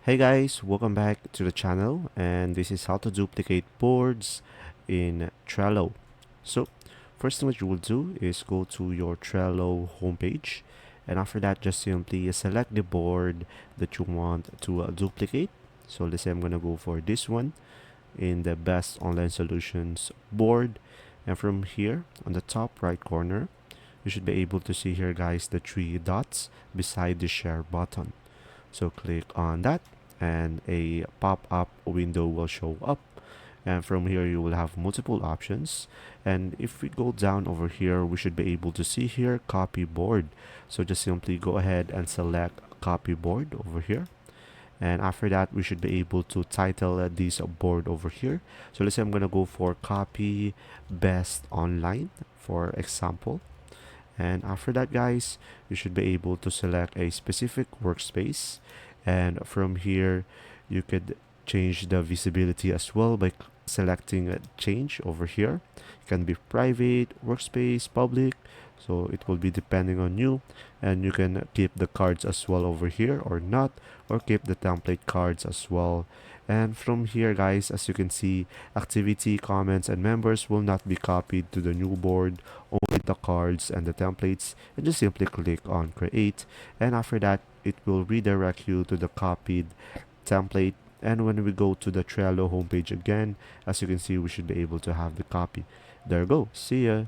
Hey guys, welcome back to the channel, and this is how to duplicate boards in Trello. So first thing what you will do is go to your Trello homepage, and after that just simply select the board that you want to duplicate. So let's say I'm gonna go for this one in the best online solutions board, and from here on the top right corner you should be able to see here guys the three dots beside the share button. So click on that and a pop-up window will show up. And from here you will have multiple options. And if we go down over here, we should be able to see here copy board. So just simply go ahead and select copy board over here. And after that, we should be able to title this board over here. So let's say I'm gonna go for copy best online, for example. And after that guys, you should be able to select a specific workspace, and from here you could change the visibility as well by selecting change over here. It can be private, workspace, public, so it will be depending on you. And you can keep the cards as well over here or not, or keep the template cards as well. And from here guys, as you can see, activity, comments, and members will not be copied to the new board, only the cards and the templates. And just simply click on create, and after that it will redirect you to the copied template. And when we go to the Trello homepage again, as you can see, we should be able to have the copy. There you go. See ya.